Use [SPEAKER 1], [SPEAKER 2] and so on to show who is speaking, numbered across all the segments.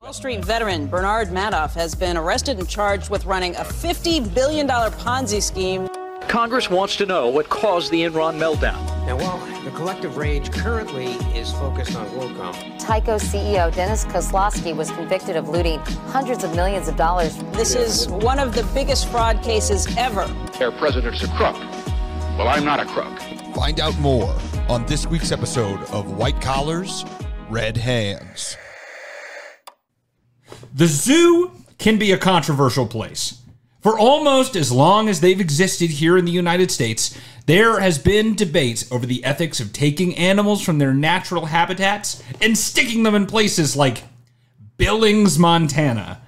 [SPEAKER 1] Wall Street veteran Bernard Madoff has been arrested and charged with running a $50 billion Ponzi scheme.
[SPEAKER 2] Congress wants to know what caused the Enron meltdown.
[SPEAKER 3] Now, while the collective rage currently is focused on WorldCom,
[SPEAKER 4] Tyco CEO Dennis Kozlowski was convicted of looting hundreds of millions of dollars.
[SPEAKER 1] This is one of the biggest fraud cases ever.
[SPEAKER 5] Their president's a crook. Well, I'm not a crook.
[SPEAKER 6] Find out more on this week's episode of White Collars, Red Hands.
[SPEAKER 7] The zoo can be a controversial place. For almost as long as they've existed here in the United States, there has been debate over the ethics of taking animals from their natural habitats and sticking them in places like Billings, Montana.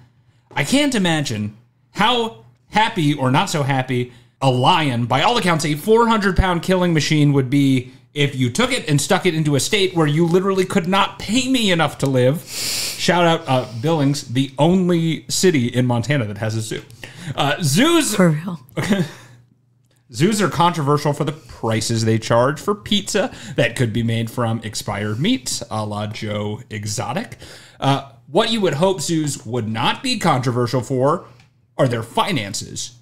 [SPEAKER 7] I can't imagine how happy or not so happy a lion, by all accounts, a 400-pound killing machine would be if you took it and stuck it into a state where you literally could not pay me enough to live. Shout out Billings, the only city in Montana that has a zoo. Zoos,
[SPEAKER 8] for real.
[SPEAKER 7] Zoos are controversial for the prices they charge for pizza that could be made from expired meats, a la Joe Exotic. What you would hope zoos would not be controversial for are their finances.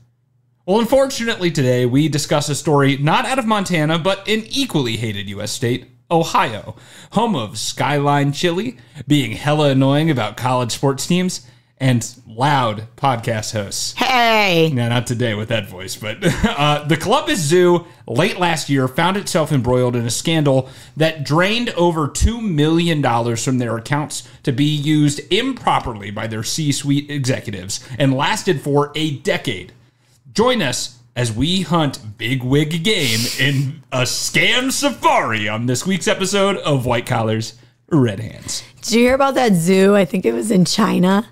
[SPEAKER 7] Well, unfortunately today, we discuss a story not out of Montana, but an equally hated U.S. state, Ohio, home of Skyline Chili, being hella annoying about college sports teams, and loud podcast hosts.
[SPEAKER 8] Hey!
[SPEAKER 7] No, not today with that voice, but the Columbus Zoo late last year found itself embroiled in a scandal that drained over $2 million from their accounts to be used improperly by their C-suite executives and lasted for a decade. Join us as we hunt big wig game in a scam safari on this week's episode of White Collars, Red Hands.
[SPEAKER 8] Did you hear about that zoo? I think it was in China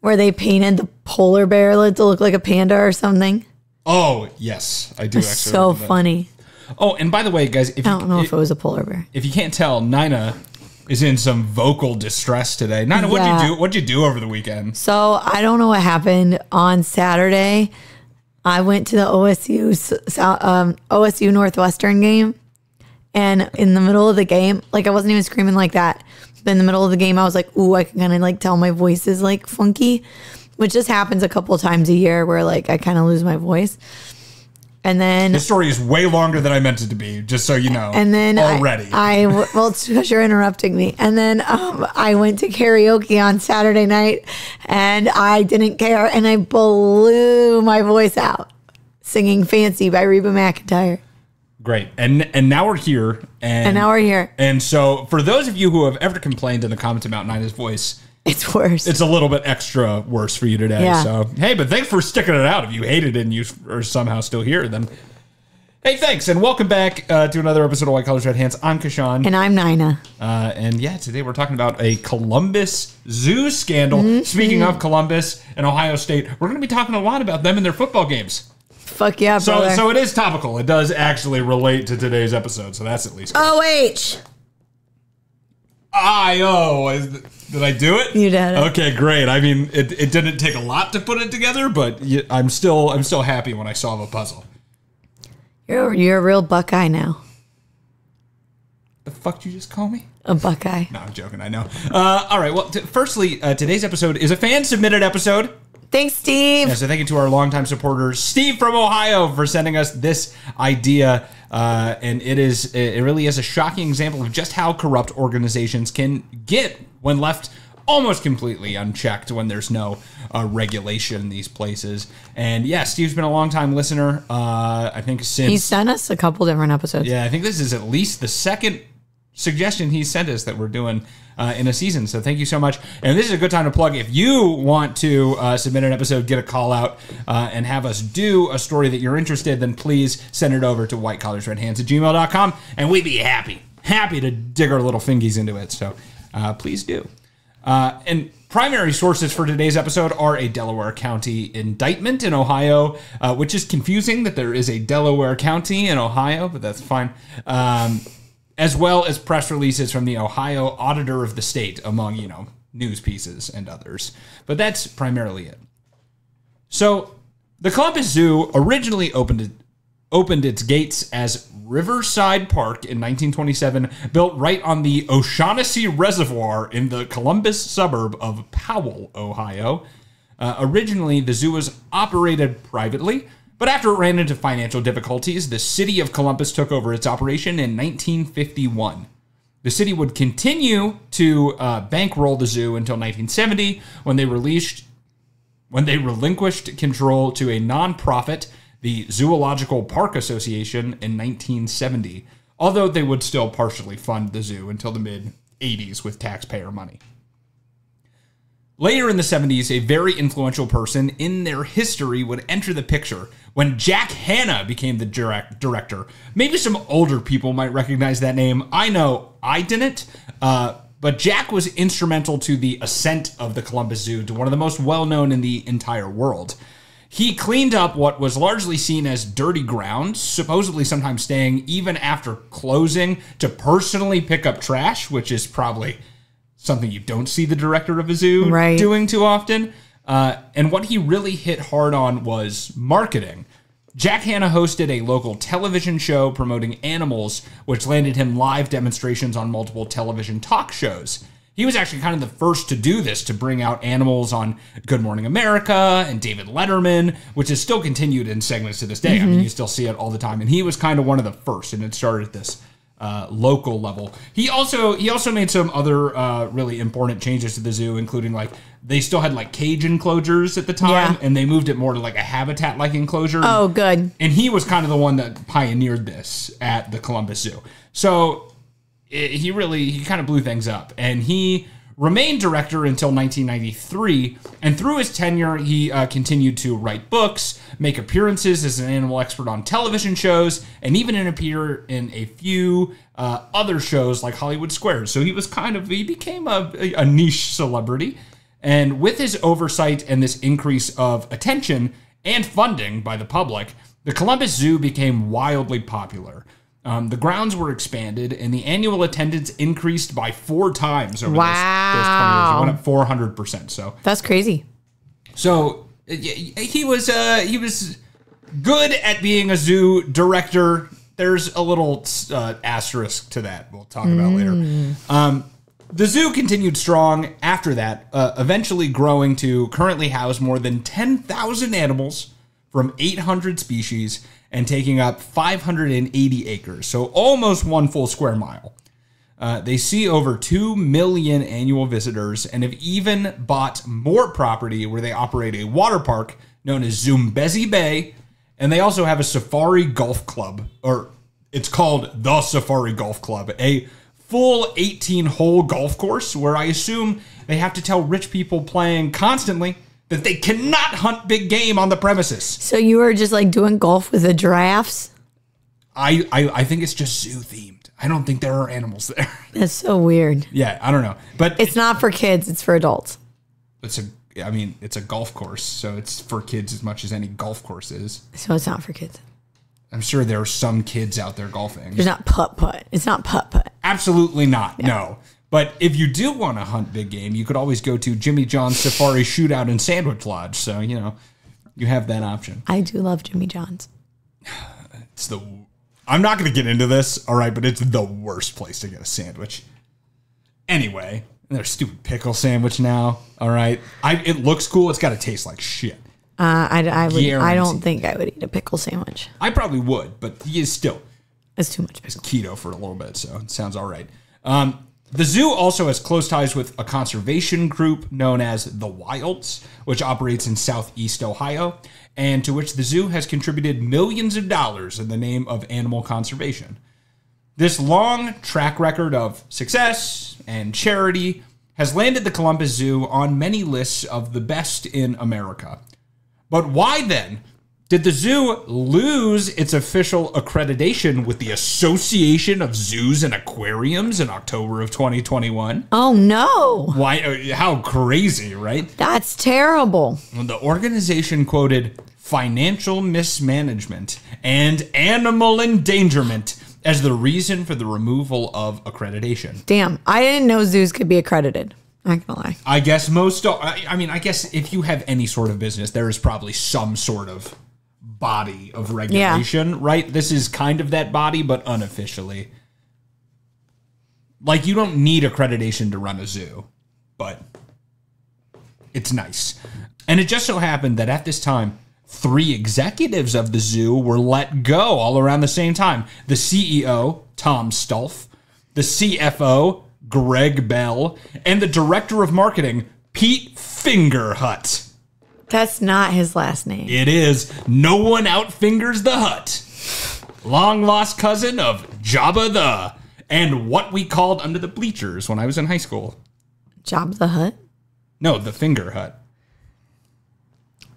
[SPEAKER 8] where they painted the polar bear to look like a panda or something.
[SPEAKER 7] Oh, yes. I do actually.
[SPEAKER 8] So funny.
[SPEAKER 7] Oh, and by the way, guys,
[SPEAKER 8] I don't know if it was a polar bear.
[SPEAKER 7] If you can't tell, Nina is in some vocal distress today. Nina, what'd you do over the weekend?
[SPEAKER 8] So I don't know what happened on Saturday. I went to the OSU Northwestern game, and in the middle of the game, like I wasn't even screaming like that. But in the middle of the game, I was like, ooh, I can kind of like tell my voice is like funky, which just happens a couple times a year where like I kind of lose my voice. And then
[SPEAKER 7] this story is way longer than I meant it to be, just so you know.
[SPEAKER 8] And then
[SPEAKER 7] already,
[SPEAKER 8] well, it's because you're interrupting me. And then I went to karaoke on Saturday night, and I didn't care, and I blew my voice out singing "Fancy" by Reba McEntire.
[SPEAKER 7] Great, and now we're here,
[SPEAKER 8] and now we're here.
[SPEAKER 7] And so, for those of you who have ever complained in the comments about Nina's voice,
[SPEAKER 8] it's worse.
[SPEAKER 7] It's a little bit extra worse for you today.
[SPEAKER 8] Yeah.
[SPEAKER 7] So, hey, but thanks for sticking it out. If you hated it and you are somehow still here, then hey, thanks. And welcome back to another episode of White Collars, Red Hands. I'm Kashawn.
[SPEAKER 8] And I'm Nina.
[SPEAKER 7] And yeah, today we're talking about a Columbus Zoo scandal. Mm-hmm. Speaking of Columbus and Ohio State, we're going to be talking a lot about them and their football games.
[SPEAKER 8] Fuck yeah, brother.
[SPEAKER 7] So it is topical. It does actually relate to today's episode, so that's at least good.
[SPEAKER 8] OH.
[SPEAKER 7] Did I do it?
[SPEAKER 8] You did it.
[SPEAKER 7] Okay, great. I mean, it didn't take a lot to put it together, but I'm still happy when I solve a puzzle.
[SPEAKER 8] You're a real Buckeye now.
[SPEAKER 7] The fuck did you just call me?
[SPEAKER 8] A Buckeye.
[SPEAKER 7] No, I'm joking. I know. All right. Well, firstly, today's episode is a fan-submitted episode.
[SPEAKER 8] Thanks, Steve.
[SPEAKER 7] Yeah, so thank you to our longtime supporter, Steve from Ohio, for sending us this idea. And it really is a shocking example of just how corrupt organizations can get when left almost completely unchecked when there's no regulation in these places. And yeah, Steve's been a longtime listener. I think since
[SPEAKER 8] he sent us a couple different episodes.
[SPEAKER 7] Yeah, I think this is at least the second suggestion he sent us that we're doing in a season. So thank you so much. And this is a good time to plug. If you want to submit an episode, get a call out, and have us do a story that you're interested in, then please send it over to whitecollarsredhands@gmail.com, and we'd be happy to dig our little fingies into it. So please do. And primary sources for today's episode are a Delaware County indictment in Ohio, which is confusing that there is a Delaware County in Ohio, but that's fine. As well as press releases from the Ohio Auditor of the State, among, news pieces and others. But that's primarily it. So, the Columbus Zoo originally opened its gates as Riverside Park in 1927, built right on the O'Shaughnessy Reservoir in the Columbus suburb of Powell, Ohio. Originally, the zoo was operated privately, but after it ran into financial difficulties, the city of Columbus took over its operation in 1951. The city would continue to bankroll the zoo until 1970, when they relinquished control to a nonprofit, the Zoological Park Association, in 1970, although they would still partially fund the zoo until the mid-'80s with taxpayer money. Later in the 70s, a very influential person in their history would enter the picture when Jack Hanna became the director. Maybe some older people might recognize that name. I know I didn't, but Jack was instrumental to the ascent of the Columbus Zoo to one of the most well-known in the entire world. He cleaned up what was largely seen as dirty ground, supposedly sometimes staying even after closing to personally pick up trash, which is probably something you don't see the director of a zoo doing too often. And what he really hit hard on was marketing. Jack Hanna hosted a local television show promoting animals, which landed him live demonstrations on multiple television talk shows. He was actually kind of the first to do this, to bring out animals on Good Morning America and David Letterman, which is still continued in segments to this day. I mean, you still see it all the time. And he was kind of one of the first, and it started at this local level. He also made some other really important changes to the zoo, including like they still had like cage enclosures at the time, and they moved it more to like a habitat-like enclosure. Oh, good. And he was kind of the one that pioneered this at the Columbus Zoo. So he kind of blew things up, and he remained director until 1993, and through his tenure, he continued to write books, make appearances as an animal expert on television shows, and even appear in a few other shows like Hollywood Squares. So he became a niche celebrity, and with his oversight and this increase of attention and funding by the public, the Columbus Zoo became wildly popular. The grounds were expanded, and the annual attendance increased by 4 times over those 20 years. It went up 400%. So
[SPEAKER 8] that's crazy.
[SPEAKER 7] So he was good at being a zoo director. There's a little asterisk to that we'll talk about later. The zoo continued strong after that, eventually growing to currently house more than 10,000 animals from 800 species and taking up 580 acres, so almost 1 full square mile. They see over 2 million annual visitors and have even bought more property where they operate a water park known as Zoombezi Bay, and they also have a safari golf club, or it's called the Safari Golf Club, a full 18-hole golf course where I assume they have to tell rich people playing constantly that they cannot hunt big game on the premises.
[SPEAKER 8] So you were just like doing golf with the giraffes?
[SPEAKER 7] I think it's just zoo themed. I don't think there are animals there.
[SPEAKER 8] That's so weird.
[SPEAKER 7] Yeah, I don't know. But
[SPEAKER 8] it's not for kids, it's for adults.
[SPEAKER 7] It's a golf course, so it's for kids as much as any golf course is.
[SPEAKER 8] So it's not for kids.
[SPEAKER 7] I'm sure there are some kids out there golfing.
[SPEAKER 8] There's not putt-putt. It's not putt-putt.
[SPEAKER 7] Absolutely not, no. But if you do want to hunt big game, you could always go to Jimmy John's Safari Shootout and Sandwich Lodge. So, you have that option.
[SPEAKER 8] I do love Jimmy John's.
[SPEAKER 7] I'm not going to get into this, all right, but it's the worst place to get a sandwich. Anyway, their stupid pickle sandwich now, all right? It looks cool. It's got to taste like shit.
[SPEAKER 8] I don't think I would eat a pickle sandwich.
[SPEAKER 7] I probably would, but it's too much. It's keto for a little bit, so it sounds all right. The zoo also has close ties with a conservation group known as the Wilds, which operates in southeast Ohio, and to which the zoo has contributed millions of dollars in the name of animal conservation. This long track record of success and charity has landed the Columbus Zoo on many lists of the best in America. But why then did the zoo lose its official accreditation with the Association of Zoos and Aquariums in October of 2021?
[SPEAKER 8] Oh, no.
[SPEAKER 7] Why? How crazy, right?
[SPEAKER 8] That's terrible.
[SPEAKER 7] The organization quoted financial mismanagement and animal endangerment as the reason for the removal of accreditation.
[SPEAKER 8] Damn, I didn't know zoos could be accredited. I'm not gonna lie.
[SPEAKER 7] I guess I guess if you have any sort of business, there is probably some sort of body of regulation, right? This is kind of that body, but unofficially. Like, you don't need accreditation to run a zoo, but it's nice. And it just so happened that at this time, 3 executives of the zoo were let go all around the same time. The CEO, Tom Stolf, the CFO, Greg Bell, and the director of marketing, Pete Fingerhut.
[SPEAKER 8] That's not his last name.
[SPEAKER 7] It is. No one outfingers the Hut. Long lost cousin of Jabba the, and what we called under the bleachers when I was in high school.
[SPEAKER 8] Jabba the Hutt?
[SPEAKER 7] No, the Finger Hut.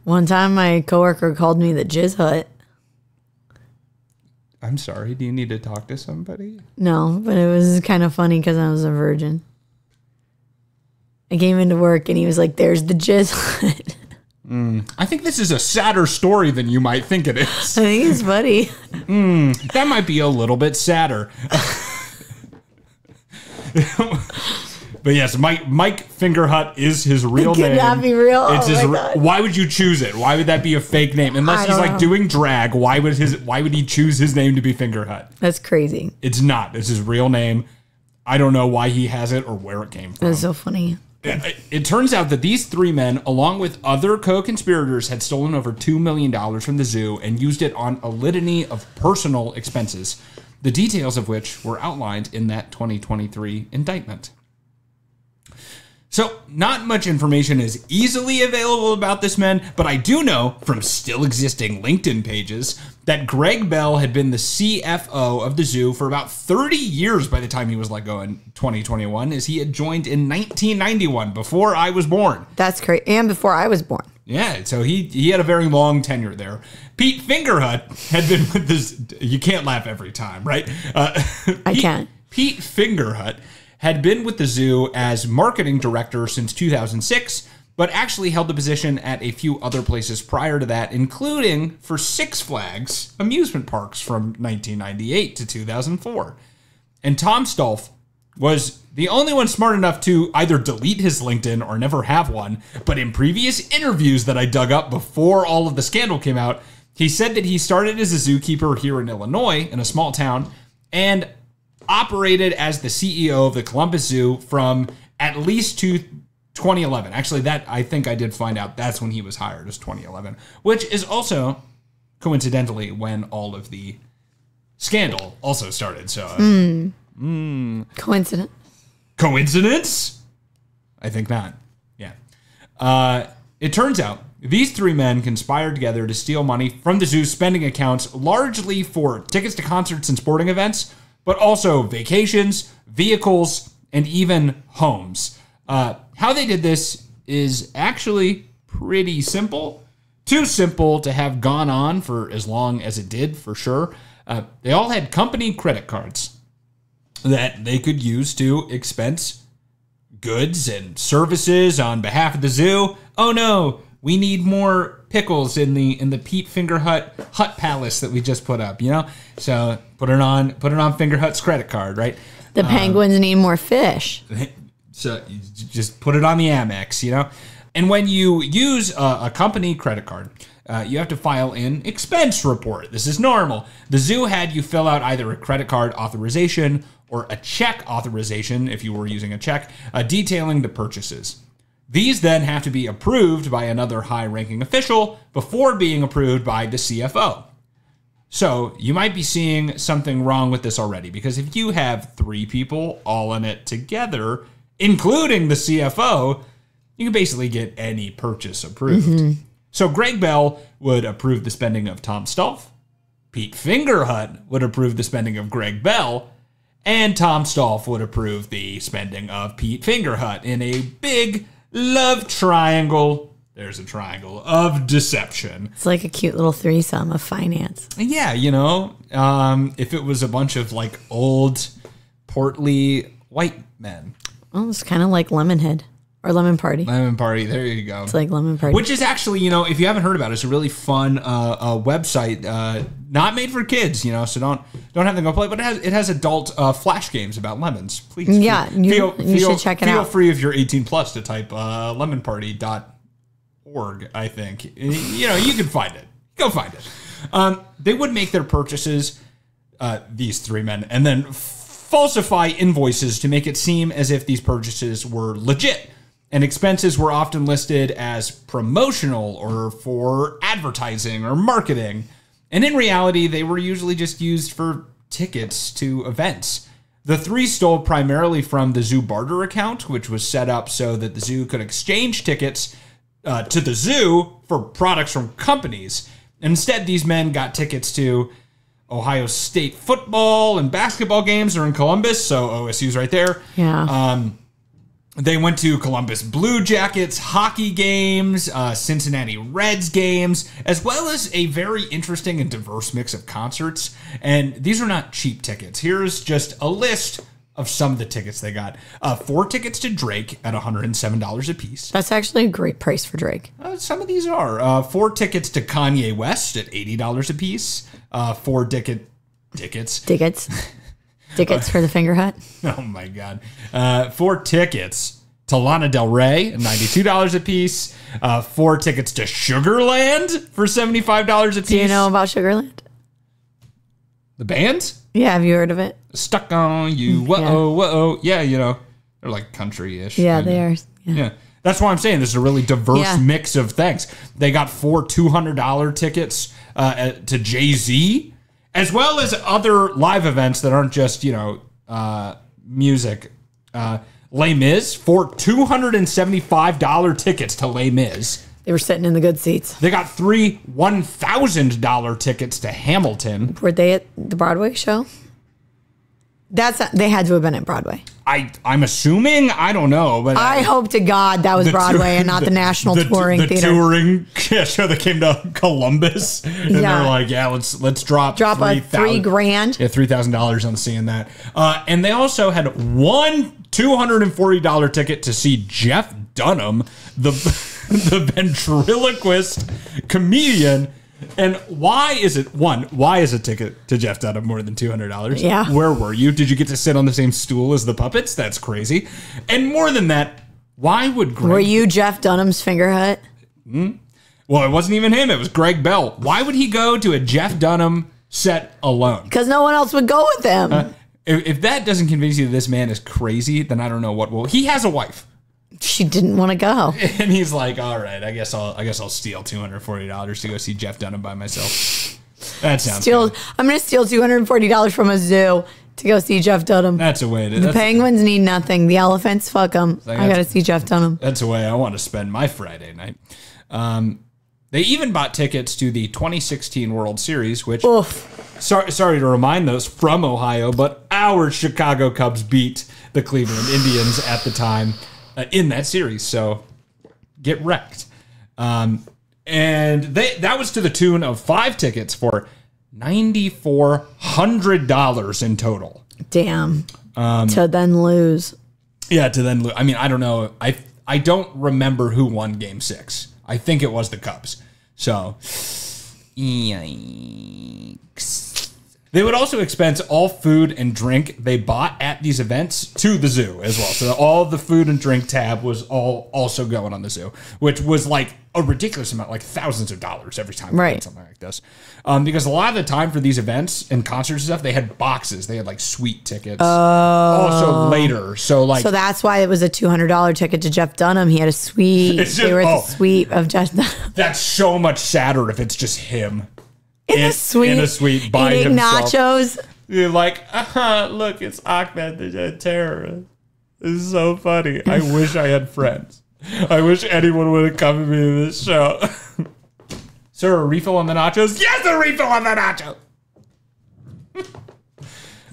[SPEAKER 8] One time my coworker called me the Jizz Hut.
[SPEAKER 7] I'm sorry, do you need to talk to somebody?
[SPEAKER 8] No, but it was kind of funny because I was a virgin. I came into work and he was like, there's the Jizz Hut.
[SPEAKER 7] I think this is a sadder story than you might think it is.
[SPEAKER 8] I think it's funny.
[SPEAKER 7] That might be a little bit sadder. But yes, Mike Fingerhut is his real name.
[SPEAKER 8] It could not be real.
[SPEAKER 7] It's
[SPEAKER 8] oh my God.
[SPEAKER 7] Why would you choose it? Why would that be a fake name? Unless he's like
[SPEAKER 8] know.
[SPEAKER 7] doing drag, why would he choose his name to be Fingerhut?
[SPEAKER 8] That's crazy.
[SPEAKER 7] It's not. It's his real name. I don't know why he has it or where it came from.
[SPEAKER 8] That's so funny.
[SPEAKER 7] It turns out that these 3 men, along with other co-conspirators, had stolen over $2 million from the zoo and used it on a litany of personal expenses, the details of which were outlined in that 2023 indictment. So, not much information is easily available about this man, but I do know from still existing LinkedIn pages that Greg Bell had been the CFO of the zoo for about 30 years by the time he was let go in 2021, as he had joined in 1991, before I was born.
[SPEAKER 8] That's crazy. And before I was born.
[SPEAKER 7] Yeah, so he had a very long tenure there. Pete Fingerhut had been with this... You can't laugh every time, right?
[SPEAKER 8] I can't.
[SPEAKER 7] Pete Fingerhut had been with the zoo as marketing director since 2006, but actually held the position at a few other places prior to that, including for Six Flags amusement parks from 1998 to 2004. And Tom Stolf was the only one smart enough to either delete his LinkedIn or never have one, but in previous interviews that I dug up before all of the scandal came out, he said that he started as a zookeeper here in Illinois, in a small town, and operated as the CEO of the Columbus Zoo from at least 2011. Actually, that I think I did find out that's when he was hired, as 2011, which is also coincidentally when all of the scandal also started. So,
[SPEAKER 8] Coincidence?
[SPEAKER 7] Coincidence? I think not. Yeah. It turns out these 3 men conspired together to steal money from the zoo's spending accounts, largely for tickets to concerts and sporting events, but also vacations, vehicles, and even homes. How they did this is actually pretty simple. Too simple to have gone on for as long as it did, for sure. They all had company credit cards that they could use to expense goods and services on behalf of the zoo. Oh no, we need more pickles in the Pete Fingerhut Hut Palace that we just put up, you know? So put it on Fingerhut's credit card, right?
[SPEAKER 8] The penguins need more fish.
[SPEAKER 7] So you just put it on the Amex, you know? And when you use a company credit card, you have to file an expense report. This is normal. The zoo had you fill out either a credit card authorization or a check authorization, if you were using a check, detailing the purchases. These then have to be approved by another high-ranking official before being approved by the CFO. So you might be seeing something wrong with this already, because if you have 3 people all in it together, including the CFO, you can basically get any purchase approved. Mm-hmm. So Greg Bell would approve the spending of Tom Stolf, Pete Fingerhut would approve the spending of Greg Bell, and Tom Stolf would approve the spending of Pete Fingerhut in a big love triangle. There's a triangle of deception.
[SPEAKER 8] It's like a cute little threesome of finance.
[SPEAKER 7] Yeah, you know, if it was a bunch of like old, portly white men.
[SPEAKER 8] Well, it's kind of like Lemonhead or Lemon Party.
[SPEAKER 7] Lemon Party, there you go.
[SPEAKER 8] It's like Lemon Party.
[SPEAKER 7] Which is actually, you know, if you haven't heard about it, it's a really fun website, not made for kids, you know, so don't have them go play, but it has adult flash games about lemons. Please,
[SPEAKER 8] yeah, you should check it out.
[SPEAKER 7] Feel free if you're 18 plus to type lemonparty.org, I think. You know, you can find it. Go find it. They would make their purchases, these three men, and then falsify invoices to make it seem as if these purchases were legit. And expenses were often listed as promotional or for advertising or marketing. And in reality, they were usually just used for tickets to events. The three stole primarily from the zoo barter account, which was set up so that the zoo could exchange tickets to the zoo for products from companies. And instead, these men got tickets to Ohio State football and basketball games are in Columbus, so OSU's right there.
[SPEAKER 8] Yeah.
[SPEAKER 7] They went to Columbus Blue Jackets hockey games, Cincinnati Reds games, as well as a very interesting and diverse mix of concerts. And these are not cheap tickets. Here's just a list of some of the tickets they got. 4 tickets to Drake at $107 a piece.
[SPEAKER 8] That's actually a great price for Drake.
[SPEAKER 7] Some of these are. 4 tickets to Kanye West at $80 a piece. 4 tickets.
[SPEAKER 8] Tickets for the Finger Hut.
[SPEAKER 7] Oh my God. 4 tickets to Lana Del Rey at $92 a piece. 4 tickets to Sugarland for $75 a piece.
[SPEAKER 8] Do you know about Sugarland?
[SPEAKER 7] The band?
[SPEAKER 8] Yeah, have you heard of it?
[SPEAKER 7] Stuck on You. Whoa, whoa. Yeah, you know, they're like country-ish.
[SPEAKER 8] Yeah, they are.
[SPEAKER 7] Yeah. That's why I'm saying this is a really diverse mix of things. They got 4 $200 tickets to Jay-Z, as well as other live events that aren't just, music. Les Mis, 4 $275 tickets to Les Mis.
[SPEAKER 8] They were sitting in the good seats.
[SPEAKER 7] They got 3 $1,000 tickets to Hamilton.
[SPEAKER 8] Were they at the Broadway show? They had to have been at Broadway.
[SPEAKER 7] I'm assuming. I don't know, but
[SPEAKER 8] I hope to God that was Broadway and not the National Touring Theater.
[SPEAKER 7] The touring show that came to Columbus, and they're like, let's drop
[SPEAKER 8] a $3,000.
[SPEAKER 7] Yeah, $3,000 on seeing that. And they also had 1 $240 ticket to see Jeff Dunham, the ventriloquist comedian. And why is a ticket to Jeff Dunham more than $200?
[SPEAKER 8] Yeah.
[SPEAKER 7] Where were you? Did you get to sit on the same stool as the puppets? That's crazy. And more than that, why would Greg...
[SPEAKER 8] Were you Jeff Dunham's Finger Hut?
[SPEAKER 7] Well, it wasn't even him. It was Greg Bell. Why would he go to a Jeff Dunham set alone?
[SPEAKER 8] Because no one else would go with him.
[SPEAKER 7] If that doesn't convince you that this man is crazy, then I don't know what will. He has a wife.
[SPEAKER 8] She didn't want to go.
[SPEAKER 7] And he's like, all right, I guess I'll steal $240 to go see Jeff Dunham by myself. That sounds good.
[SPEAKER 8] I'm going to steal $240 from a zoo to go see Jeff Dunham.
[SPEAKER 7] That's a way to...
[SPEAKER 8] The penguins need nothing. The elephants, fuck them. I got to see Jeff Dunham.
[SPEAKER 7] That's the way I want to spend my Friday night. They even bought tickets to the 2016 World Series, which... Sorry to remind those from Ohio, but our Chicago Cubs beat the Cleveland Indians at the time in that series. So get wrecked. And that was to the tune of 5 tickets for $9,400 in total.
[SPEAKER 8] Damn. To then lose.
[SPEAKER 7] Yeah, to then lose. I mean, I don't know. I don't remember who won Game 6. I think it was the Cubs. So, yikes. They would also expense all food and drink they bought at these events to the zoo as well. So all the food and drink tab was all also going on the zoo, which was like a ridiculous amount, like thousands of dollars every time they did something like this. Because a lot of the time for these events and concerts and stuff, they had boxes. They had like suite tickets also later. So
[SPEAKER 8] that's why it was a $200 ticket to Jeff Dunham. He had a suite. They were at the suite of Jeff Dunham.
[SPEAKER 7] That's so much sadder if it's just him.
[SPEAKER 8] In a suite by eating himself. Nachos.
[SPEAKER 7] You're like, look, it's Ahmed the terrorist. This is so funny. I wish I had friends. I wish anyone would have come to me to this show. Sir, a refill on the nachos? Yes, a refill on the nachos.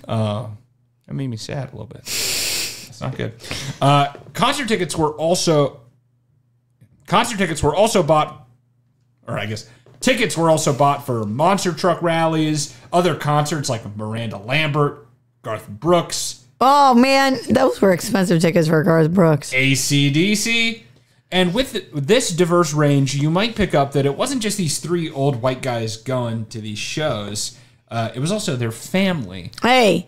[SPEAKER 7] That made me sad a little bit. That's not good. Concert tickets were also bought, or I guess tickets were also bought for monster truck rallies, other concerts like Miranda Lambert, Garth Brooks.
[SPEAKER 8] Oh, man. Those were expensive tickets for Garth Brooks.
[SPEAKER 7] AC/DC. And with this diverse range, you might pick up that it wasn't just these 3 old white guys going to these shows. It was also their family.
[SPEAKER 8] Hey,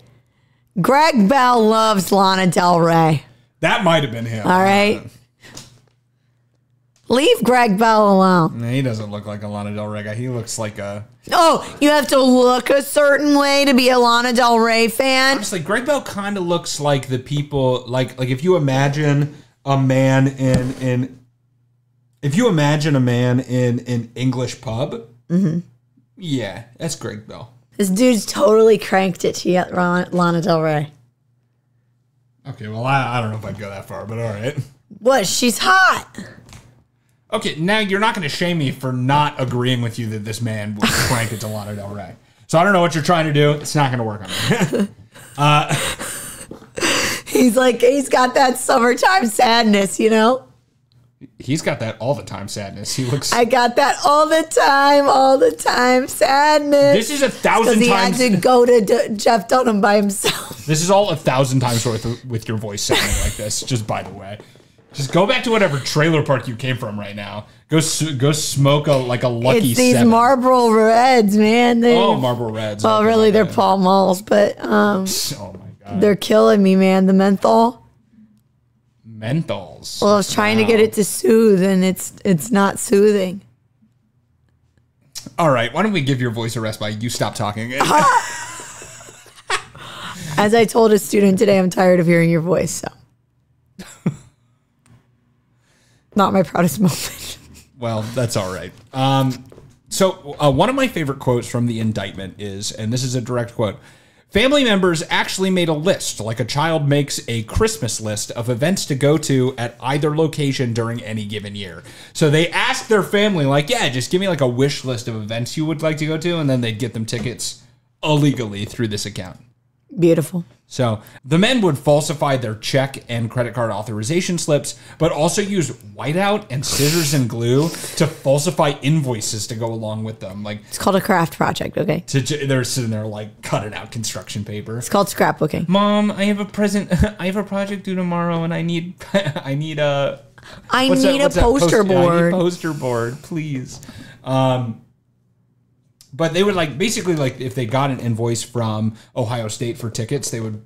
[SPEAKER 8] Greg Bell loves Lana Del Rey.
[SPEAKER 7] That might have been him.
[SPEAKER 8] All right. Leave Greg Bell alone.
[SPEAKER 7] He doesn't look like a Lana Del Rey guy. He looks like a...
[SPEAKER 8] Oh, you have to look a certain way to be a Lana Del Rey fan?
[SPEAKER 7] Honestly, Greg Bell kind of looks like the people... Like if you imagine a man in an English pub, yeah, that's Greg Bell.
[SPEAKER 8] This dude's totally cranked it to get Lana Del Rey.
[SPEAKER 7] Okay, well, I don't know if I'd go that far, but all right.
[SPEAKER 8] What? She's hot.
[SPEAKER 7] Okay, now you're not going to shame me for not agreeing with you that this man would crank it to Lana Del Rey. So I don't know what you're trying to do. It's not going to work on me.
[SPEAKER 8] He's got that summertime sadness, you know?
[SPEAKER 7] He's got that all the time sadness. He looks...
[SPEAKER 8] I got that all the time sadness.
[SPEAKER 7] This is 1,000
[SPEAKER 8] times...
[SPEAKER 7] times...
[SPEAKER 8] he had to go to Jeff Dunham by himself.
[SPEAKER 7] This is all 1,000 times worth with your voice sounding like this, just by the way. Just go back to whatever trailer park you came from right now. Go smoke a Lucky
[SPEAKER 8] It's these
[SPEAKER 7] 7.
[SPEAKER 8] Marlboro Reds, man.
[SPEAKER 7] Marlboro Reds.
[SPEAKER 8] Well, really, they're Pall Malls, but
[SPEAKER 7] oh my God.
[SPEAKER 8] They're killing me, man. The menthol.
[SPEAKER 7] Menthols.
[SPEAKER 8] Well, I was trying to get it to soothe, and it's not soothing.
[SPEAKER 7] All right, why don't we give your voice a rest by you stop talking?
[SPEAKER 8] As I told a student today, I'm tired of hearing your voice, so. Not my proudest moment.
[SPEAKER 7] Well, that's all right. So one of my favorite quotes from the indictment is, and this is a direct quote, family members actually made a list, like a child makes a Christmas list of events to go to at either location during any given year. So they asked their family, like, yeah, just give me like a wish list of events you would like to go to, and then they'd get them tickets illegally through this account.
[SPEAKER 8] Beautiful.
[SPEAKER 7] So the men would falsify their check and credit card authorization slips, but also use whiteout and scissors and glue to falsify invoices to go along with them. Like,
[SPEAKER 8] it's called a craft project, okay?
[SPEAKER 7] They're sitting there like cutting out construction paper.
[SPEAKER 8] It's called scrapbooking.
[SPEAKER 7] Mom, I have a project due tomorrow, and I need a
[SPEAKER 8] poster board.
[SPEAKER 7] I need a poster board, please. But they would basically if they got an invoice from Ohio State for tickets, they would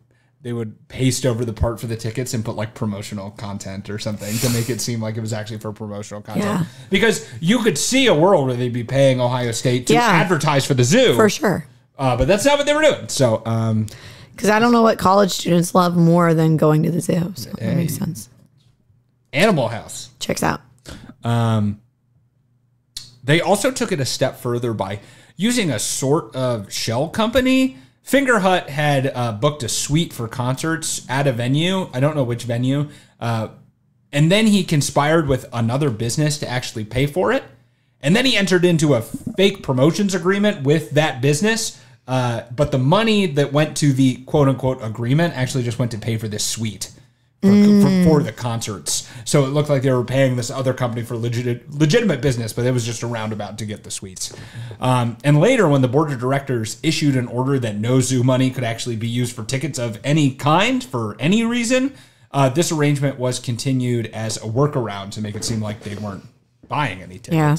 [SPEAKER 7] paste over the part for the tickets and put promotional content or something to make it seem like it was actually for promotional content.
[SPEAKER 8] Yeah.
[SPEAKER 7] Because you could see a world where they'd be paying Ohio State to advertise for the zoo.
[SPEAKER 8] For sure.
[SPEAKER 7] But that's not what they were doing. So,
[SPEAKER 8] because I don't know what college students love more than going to the zoo. So that makes sense.
[SPEAKER 7] Animal House.
[SPEAKER 8] Checks out.
[SPEAKER 7] They also took it a step further by using a sort of shell company. Finger Hut had booked a suite for concerts at a venue. I don't know which venue. And then he conspired with another business to actually pay for it. And then he entered into a fake promotions agreement with that business. But the money that went to the quote-unquote agreement actually just went to pay for this suite for the concerts. So it looked like they were paying this other company for legitimate business, but it was just a roundabout to get the suites. And later, when the board of directors issued an order that no zoo money could actually be used for tickets of any kind for any reason, this arrangement was continued as a workaround to make it seem like they weren't buying any tickets. Yeah.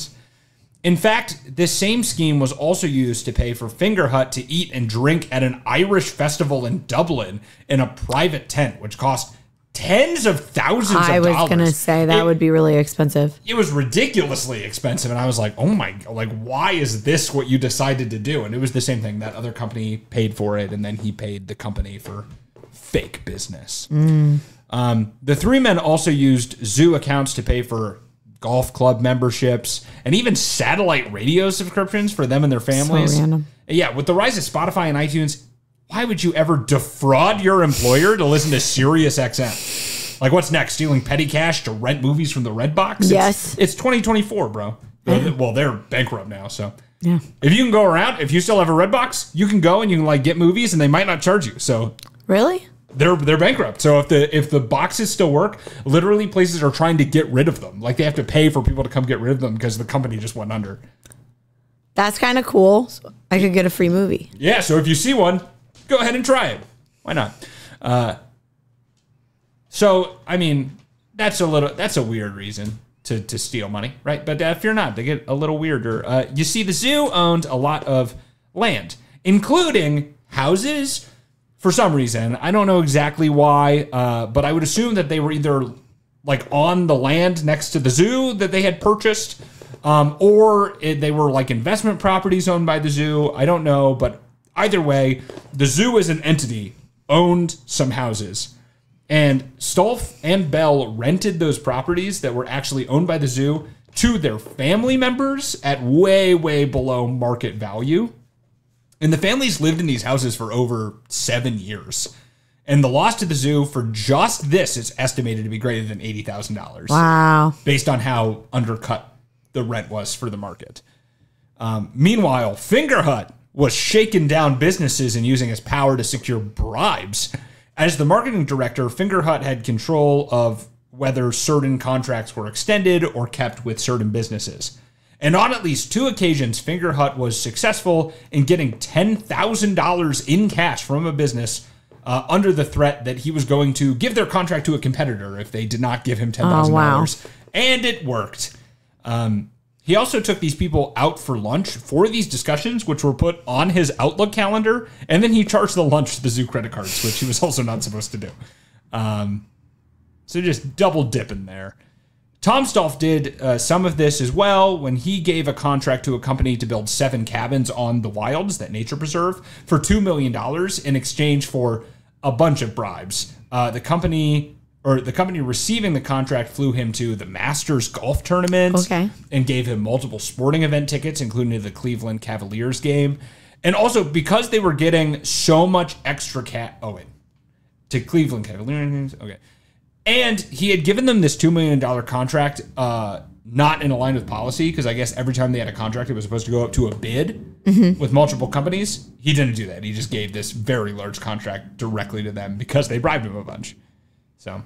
[SPEAKER 7] In fact, this same scheme was also used to pay for Finger Hut to eat and drink at an Irish festival in Dublin in a private tent, which cost tens of thousands of dollars.
[SPEAKER 8] I was going to say that would be really expensive.
[SPEAKER 7] It was ridiculously expensive. And I was like, oh my, why is this what you decided to do? And it was the same thing. That other company paid for it, and then he paid the company for fake business. The three men also used zoo accounts to pay for golf club memberships and even satellite radio subscriptions for them and their families.
[SPEAKER 8] So random.
[SPEAKER 7] Yeah, with the rise of Spotify and iTunes, why would you ever defraud your employer to listen to Sirius XM? What's next? Stealing petty cash to rent movies from the Redbox?
[SPEAKER 8] Yes.
[SPEAKER 7] It's 2024, bro. Well, they're bankrupt now, so.
[SPEAKER 8] Yeah.
[SPEAKER 7] If you can go around, if you still have a Redbox, you can go and you can get movies and they might not charge you. So.
[SPEAKER 8] Really?
[SPEAKER 7] They're bankrupt. So if the boxes still work, literally places are trying to get rid of them. They have to pay for people to come get rid of them because the company just went under.
[SPEAKER 8] That's kind of cool. So I could get a free movie.
[SPEAKER 7] Yeah, so if you see one, go ahead and try it. Why not? So, I mean, that's a weird reason to steal money, right? But fear not, they get a little weirder. You see, the zoo owned a lot of land, including houses. For some reason, I don't know exactly why, but I would assume that they were either like on the land next to the zoo that they had purchased, or they were like investment properties owned by the zoo. I don't know, but either way, the zoo as an entity owned some houses. And Stolf and Bell rented those properties that were actually owned by the zoo to their family members at way, way below market value. And the families lived in these houses for over 7 years. And the loss to the zoo for just this is estimated to be greater than $80,000.
[SPEAKER 8] Wow.
[SPEAKER 7] Based on how undercut the rent was for the market. Meanwhile, Fingerhut was shaking down businesses and using his power to secure bribes. As the marketing director, Fingerhut had control of whether certain contracts were extended or kept with certain businesses. And on at least 2 occasions, Fingerhut was successful in getting $10,000 in cash from a business under the threat that he was going to give their contract to a competitor if they did not give him $10,000.
[SPEAKER 8] Oh, wow.
[SPEAKER 7] And it worked. He also took these people out for lunch for these discussions, which were put on his Outlook calendar, and then he charged the lunch to the zoo credit cards, which he was also not supposed to do. So just double dipping there. Tom Stolf did some of this as well when he gave a contract to a company to build 7 cabins on the Wilds, that nature preserve, for $2 million in exchange for a bunch of bribes. The company receiving the contract flew him to the Masters golf tournament and gave him multiple sporting event tickets, including the Cleveland Cavaliers game. And also, because they were getting so much extra to Cleveland Cavaliers. Okay. And he had given them this $2 million contract, not in line with policy, because I guess every time they had a contract, it was supposed to go up to a bid with multiple companies. He didn't do that. He just gave this very large contract directly to them because they bribed him a bunch. So,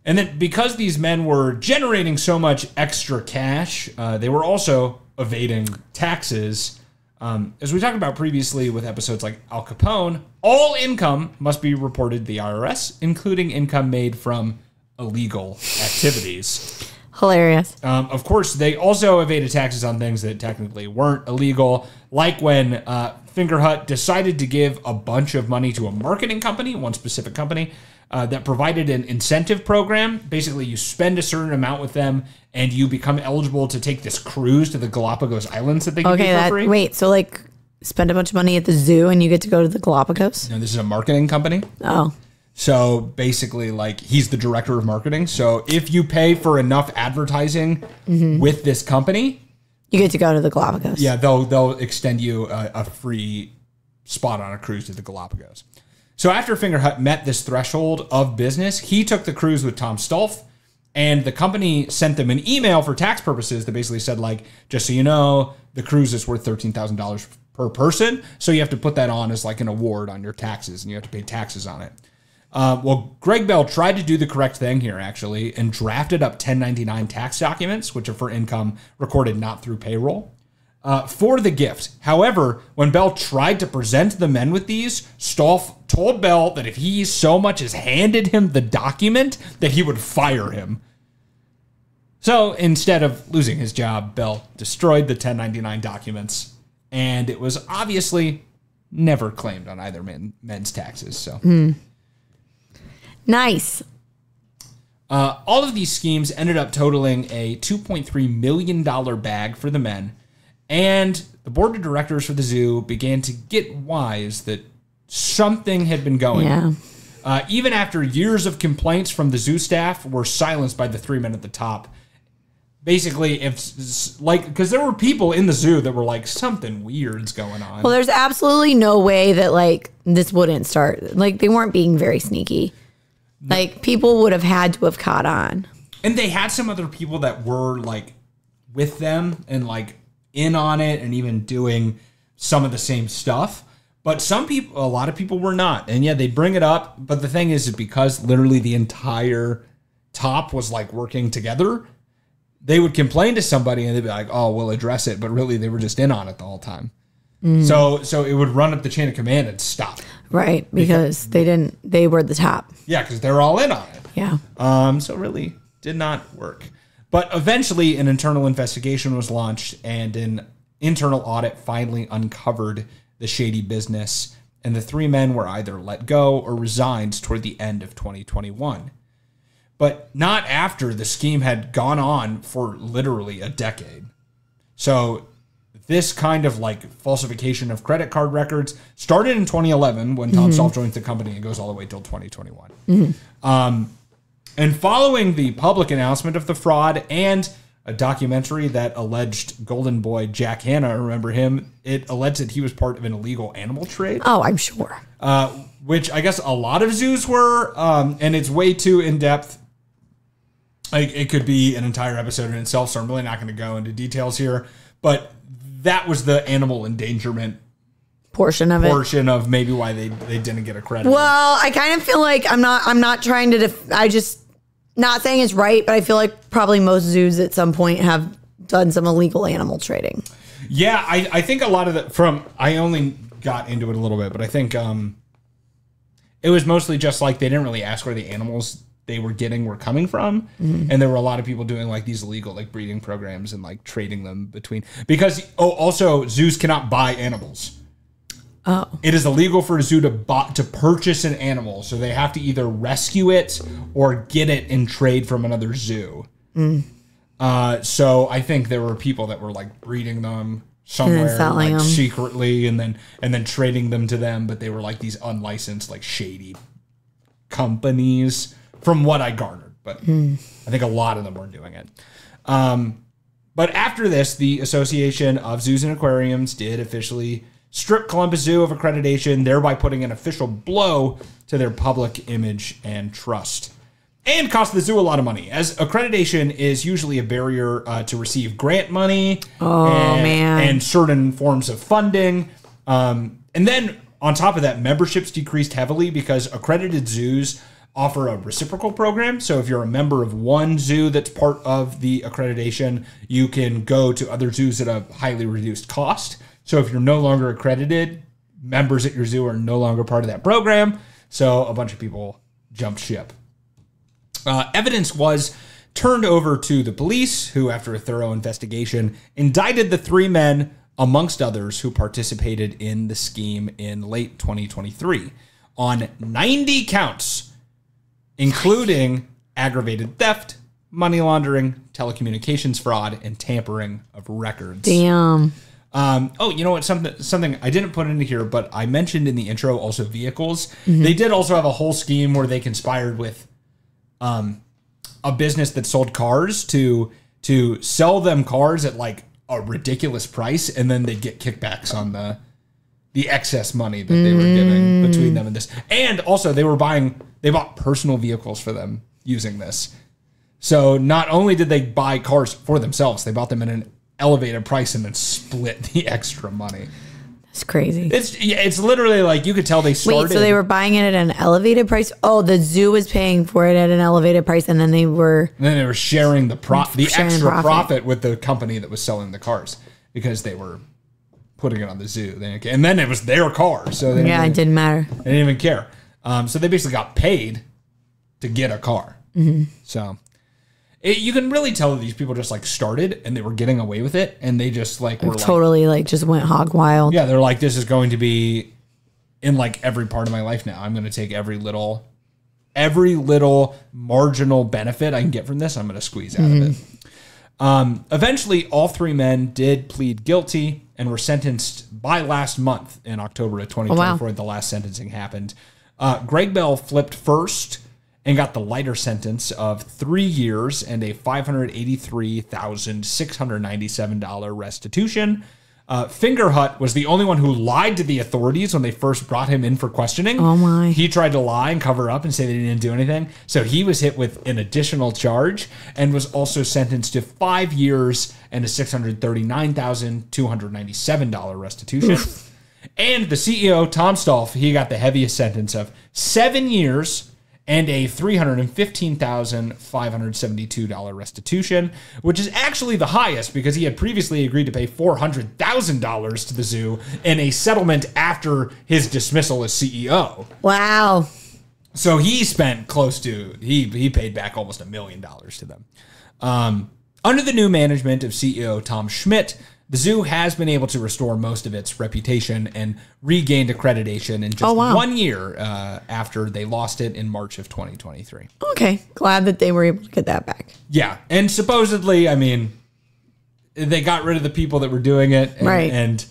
[SPEAKER 7] and then because these men were generating so much extra cash, they were also evading taxes. As we talked about previously with episodes like Al Capone, all income must be reported to the IRS, including income made from illegal activities.
[SPEAKER 8] Hilarious.
[SPEAKER 7] Of course, they also evaded taxes on things that technically weren't illegal, like when Fingerhut decided to give a bunch of money to a marketing company, one specific company, that provided an incentive program. Basically, you spend a certain amount with them, and you become eligible to take this cruise to the Galapagos Islands that they give you for free.
[SPEAKER 8] Wait, so like spend a bunch of money at the zoo and you get to go to the Galapagos?
[SPEAKER 7] No, this is a marketing company.
[SPEAKER 8] Oh.
[SPEAKER 7] So basically, like, he's the director of marketing. So if you pay for enough advertising with this company,
[SPEAKER 8] you get to go to the Galapagos.
[SPEAKER 7] Yeah, they'll extend you a free spot on a cruise to the Galapagos. So after Fingerhut met this threshold of business, he took the cruise with Tom Stolf, and the company sent them an email for tax purposes that basically said, like, just so you know, the cruise is worth $13,000 per person, so you have to put that on as like an award on your taxes, and you have to pay taxes on it. Well, Greg Bell tried to do the correct thing here, actually, and drafted up 1099 tax documents, which are for income recorded not through payroll, for the gift. However, when Bell tried to present the men with these, Stolf told Bell that if he so much as handed him the document, that he would fire him. So instead of losing his job, Bell destroyed the 1099 documents, and it was obviously never claimed on either men's taxes. So.
[SPEAKER 8] Nice.
[SPEAKER 7] All of these schemes ended up totaling a $2.3 million bag for the men, and the board of directors for the zoo began to get wise that something had been going.
[SPEAKER 8] Yeah.
[SPEAKER 7] Even after years of complaints from the zoo staff were silenced by the 3 men at the top. Basically, because there were people in the zoo that were like, something weird's going on.
[SPEAKER 8] Well, there's absolutely no way that like this wouldn't start. Like they weren't being very sneaky. Like, people would have had to have caught on.
[SPEAKER 7] And they had some other people that were, like, with them and, like, in on it and even doing some of the same stuff. But a lot of people were not. And, yeah, they'd bring it up. But the thing is because literally the entire top was, like, working together, they would complain to somebody and they'd be like, oh, we'll address it. But really, they were just in on it the whole time. So it would run up the chain of command and stop.
[SPEAKER 8] Right, because they were the top.
[SPEAKER 7] Yeah, because they're all in on it.
[SPEAKER 8] Yeah.
[SPEAKER 7] So really did not work. But eventually an internal investigation was launched and an internal audit finally uncovered the shady business. And the 3 men were either let go or resigned toward the end of 2021. but not after the scheme had gone on for literally a decade. So this kind of like falsification of credit card records started in 2011 when Tom Stolf joins the company and goes all the way till 2021. And following the public announcement of the fraud and a documentary that alleged Golden Boy Jack Hanna, remember him? It alleged that he was part of an illegal animal trade.
[SPEAKER 8] Oh, I'm sure.
[SPEAKER 7] Which I guess a lot of zoos were, and it's way too in-depth. Like, it could be an entire episode in itself, so I'm really not going to go into details here. But that was the animal endangerment
[SPEAKER 8] portion of
[SPEAKER 7] maybe why they didn't get accredited.
[SPEAKER 8] Well, I kind of feel like I'm not trying to I just not saying it's right, but I feel like probably most zoos at some point have done some illegal animal trading.
[SPEAKER 7] Yeah, I think a lot of I only got into it a little bit, but I think it was mostly just like they didn't really ask where the animals they were getting were coming from. And there were a lot of people doing like these illegal like breeding programs and like trading them between, because also zoos cannot buy animals. Oh. It is illegal for a zoo to purchase an animal, so they have to either rescue it or get it in trade from another zoo. So I think there were people that were like breeding them somewhere like secretly and then trading them to them, but they were like these unlicensed, like shady companies from what I garnered. But I think a lot of them were doing it. But after this, the Association of Zoos and Aquariums did officially strip Columbus Zoo of accreditation, thereby putting an official blow to their public image and trust. And cost the zoo a lot of money, as accreditation is usually a barrier to receive grant money and certain forms of funding. And then on top of that, memberships decreased heavily because accredited zoos offer a reciprocal program. So if you're a member of one zoo that's part of the accreditation, you can go to other zoos at a highly reduced cost. So if you're no longer accredited, members at your zoo are no longer part of that program. So a bunch of people jumped ship. Evidence was turned over to the police, who, after a thorough investigation, indicted the three men, amongst others, who participated in the scheme in late 2023 on 90 counts, including aggravated theft, money laundering, telecommunications fraud, and tampering of records.
[SPEAKER 8] Damn.
[SPEAKER 7] You know what? Something I didn't put into here, but I mentioned in the intro also vehicles. They did also have a whole scheme where they conspired with a business that sold cars to sell them cars at like a ridiculous price, and then they get kickbacks on the excess money that they were giving between them and this. And also they bought personal vehicles for them using this. So not only did they buy cars for themselves, they bought them at an elevated price and then split the extra money.
[SPEAKER 8] That's crazy.
[SPEAKER 7] It's literally like you could tell they started.
[SPEAKER 8] Wait, so they were buying it at an elevated price? Oh, the zoo was paying for it at an elevated price, and then they were
[SPEAKER 7] sharing the extra profit with the company that was selling the cars, because they were putting it on the zoo. And then it was their car, so it
[SPEAKER 8] didn't matter.
[SPEAKER 7] They didn't even care. So they basically got paid to get a car. So you can really tell that these people just like started and they were getting away with it, and they just like were
[SPEAKER 8] totally like just went hog wild.
[SPEAKER 7] Yeah, they're like, this is going to be in like every part of my life now. I'm going to take every little marginal benefit I can get from this. I'm going to squeeze out of it. Eventually, all three men did plead guilty and were sentenced by last month in October of 2024. The last sentencing happened. Greg Bell flipped first and got the lighter sentence of 3 years and a $583,697 restitution. Fingerhut was the only one who lied to the authorities when they first brought him in for questioning.
[SPEAKER 8] Oh my.
[SPEAKER 7] He tried to lie and cover up and say that he didn't do anything. So he was hit with an additional charge and was also sentenced to 5 years and a $639,297 restitution. And the CEO, Tom Stolf, he got the heaviest sentence of 7 years and a $315,572 restitution, which is actually the highest because he had previously agreed to pay $400,000 to the zoo in a settlement after his dismissal as CEO.
[SPEAKER 8] Wow.
[SPEAKER 7] So he spent he paid back almost $1 million to them. Under the new management of CEO Tom Schmidt, the zoo has been able to restore most of its reputation and regained accreditation in just 1 year after they lost it in March of 2023.
[SPEAKER 8] Okay. Glad that they were able to get that back.
[SPEAKER 7] Yeah. And supposedly, I mean, they got rid of the people that were doing it. And,
[SPEAKER 8] right.
[SPEAKER 7] And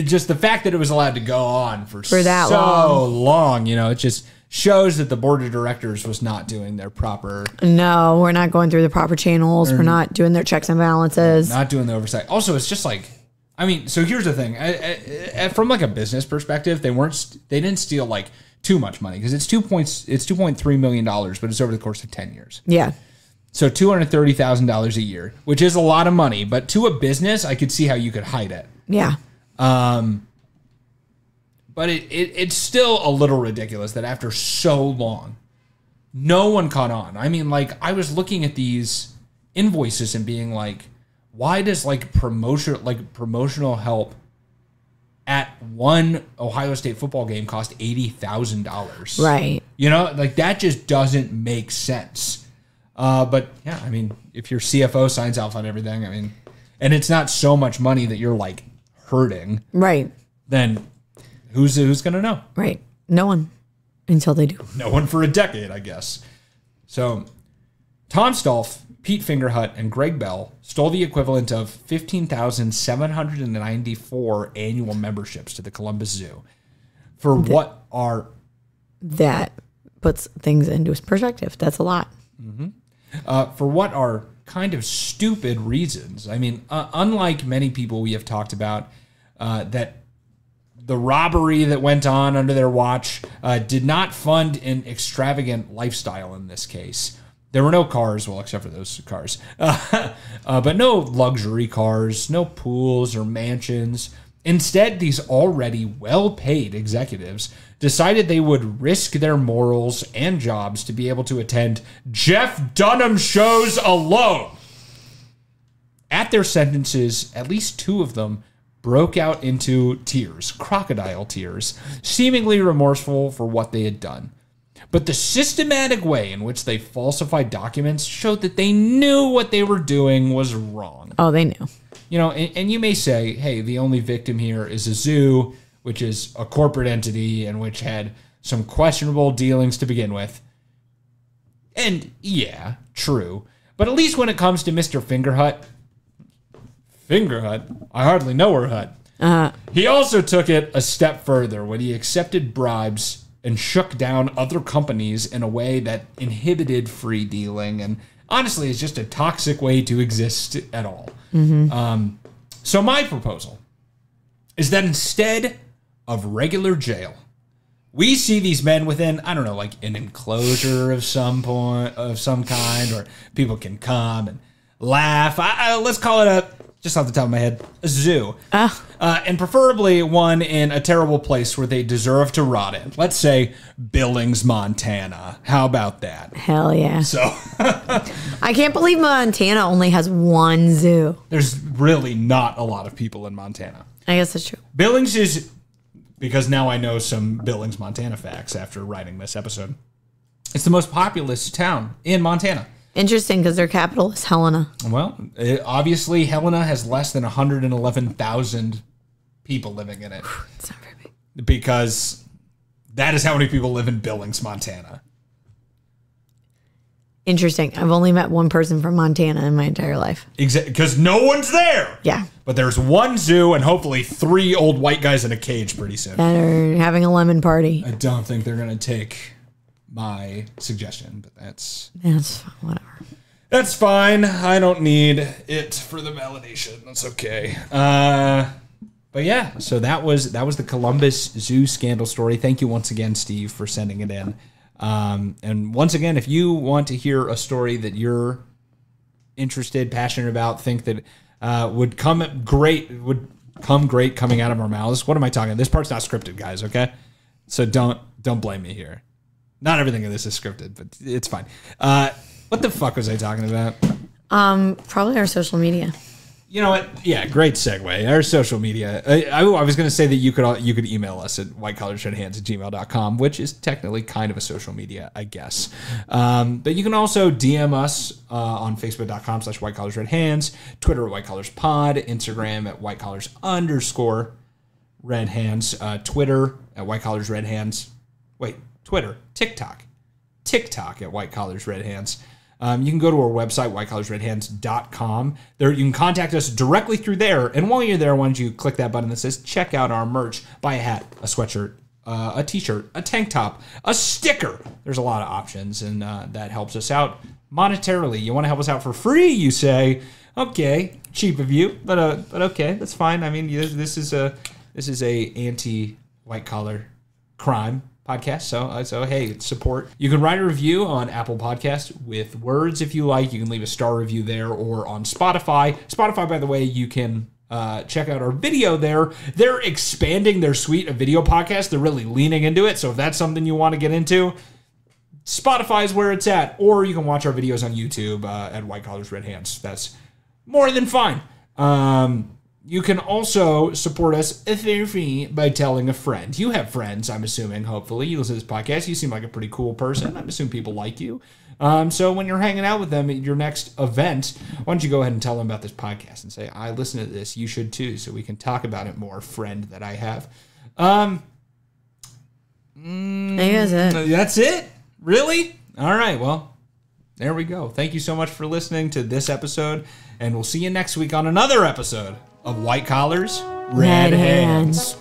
[SPEAKER 7] just the fact that it was allowed to go on for
[SPEAKER 8] that
[SPEAKER 7] so long, you know, it just shows that the board of directors was not doing their proper.
[SPEAKER 8] No, we're not going through the proper channels. We're not doing their checks and balances.
[SPEAKER 7] Not doing the oversight. Also, it's just like, I mean, so here's the thing. From like a business perspective, they didn't steal like too much money because it's $2.3 million, but it's over the course of 10 years.
[SPEAKER 8] Yeah.
[SPEAKER 7] So $230,000 a year, which is a lot of money, but to a business, I could see how you could hide it.
[SPEAKER 8] Yeah.
[SPEAKER 7] But it's still a little ridiculous that after so long, no one caught on. I mean, like, I was looking at these invoices and being like, why does like promotional help at one Ohio State football game cost $80,000?
[SPEAKER 8] Right.
[SPEAKER 7] You know, like that just doesn't make sense. But yeah, I mean, if your CFO signs off on everything, I mean, and it's not so much money that you're like hurting,
[SPEAKER 8] right?
[SPEAKER 7] Then who's gonna know?
[SPEAKER 8] Right. No one until they do.
[SPEAKER 7] No one for a decade, I guess. So Tom Stolf, Pete Fingerhut, and Greg Bell stole the equivalent of 15,794 annual memberships to the Columbus Zoo for what are...
[SPEAKER 8] That puts things into perspective. That's a lot.
[SPEAKER 7] For what are kind of stupid reasons. I mean, unlike many people we have talked about, that the robbery that went on under their watch did not fund an extravagant lifestyle in this case. There were no cars, well, except for those cars, but no luxury cars, no pools or mansions. Instead, these already well-paid executives decided they would risk their morals and jobs to be able to attend Jeff Dunham shows alone. At their sentences, at least two of them broke out into tears, crocodile tears, seemingly remorseful for what they had done. But the systematic way in which they falsified documents showed that they knew what they were doing was wrong.
[SPEAKER 8] Oh, they knew.
[SPEAKER 7] You know, and you may say, hey, the only victim here is a zoo, which is a corporate entity and which had some questionable dealings to begin with. And yeah, true. But at least when it comes to Mr. Fingerhut, I hardly know her hut. He also took it a step further when he accepted bribes and shook down other companies in a way that inhibited free dealing. And honestly, it's just a toxic way to exist at all. So my proposal is that instead of regular jail, we see these men within, I don't know, like an enclosure of some kind, or people can come and laugh. Let's call it just off the top of my head, a zoo. And preferably one in a terrible place where they deserve to rot in. Let's say Billings, Montana. How about that?
[SPEAKER 8] Hell yeah.
[SPEAKER 7] So
[SPEAKER 8] I can't believe Montana only has one zoo.
[SPEAKER 7] There's really not a lot of people in Montana.
[SPEAKER 8] I guess that's true.
[SPEAKER 7] Billings is, because now I know some Billings, Montana facts after writing this episode. It's the most populous town in Montana.
[SPEAKER 8] Interesting, because their capital is Helena.
[SPEAKER 7] Well, obviously Helena has less than 111,000 people living in it.
[SPEAKER 8] It's not very big.
[SPEAKER 7] Because that is how many people live in Billings, Montana.
[SPEAKER 8] Interesting. I've only met one person from Montana in my entire life.
[SPEAKER 7] Exactly, because no one's there.
[SPEAKER 8] Yeah.
[SPEAKER 7] But there's one zoo and hopefully 3 old white guys in a cage pretty soon.
[SPEAKER 8] That are having a lemon party.
[SPEAKER 7] I don't think they're going to take my suggestion, but that's
[SPEAKER 8] whatever.
[SPEAKER 7] That's fine. I don't need it for the validation. That's okay. But yeah, so that was the Columbus Zoo scandal story. Thank you once again, Steve, for sending it in. And once again, if you want to hear a story that you're interested, passionate about, think that would come great coming out of our mouths. What am I talking? This part's not scripted, guys. Okay, so don't blame me here. Not everything in this is scripted, but it's fine. What the fuck was I talking about?
[SPEAKER 8] Probably our social media.
[SPEAKER 7] You know what? Yeah, great segue. Our social media. I was going to say that you could email us at whitecollarsredhands@gmail.com, which is technically kind of a social media, I guess. But you can also DM us on Facebook.com/whitecollarsredhands, Twitter at whitecollarspod, Instagram at whitecollars_redhands, Twitter at whitecollarsredhands. Wait, Twitter, TikTok at whitecollarsredhands. You can go to our website, whitecollarsredhands.com. There, you can contact us directly through there. And while you're there, why don't you click that button that says check out our merch, buy a hat, a sweatshirt, a t-shirt, a tank top, a sticker. There's a lot of options, and that helps us out monetarily. You want to help us out for free, you say? Okay, cheap of you, but okay, that's fine. I mean, this is a anti-white collar crime podcast, so hey, support. You can write a review on Apple Podcasts with words if you like. You can leave a star review there, or on Spotify. Spotify, by the way, you can check out our video there. They're expanding their suite of video podcasts. They're really leaning into it, so if that's something you want to get into, Spotify is where it's at. Or you can watch our videos on YouTube at White Collars Red Hands. That's more than fine. You can also support us for free by telling a friend. You have friends, I'm assuming, hopefully. You listen to this podcast. You seem like a pretty cool person. I'm assuming people like you. So when you're hanging out with them at your next event, why don't you go ahead and tell them about this podcast and say, I listen to this. You should too, so we can talk about it more, friend that I have. That's it? Really? All right, well, there we go. Thank you so much for listening to this episode, and we'll see you next week on another episode of White Collars, Red Hands.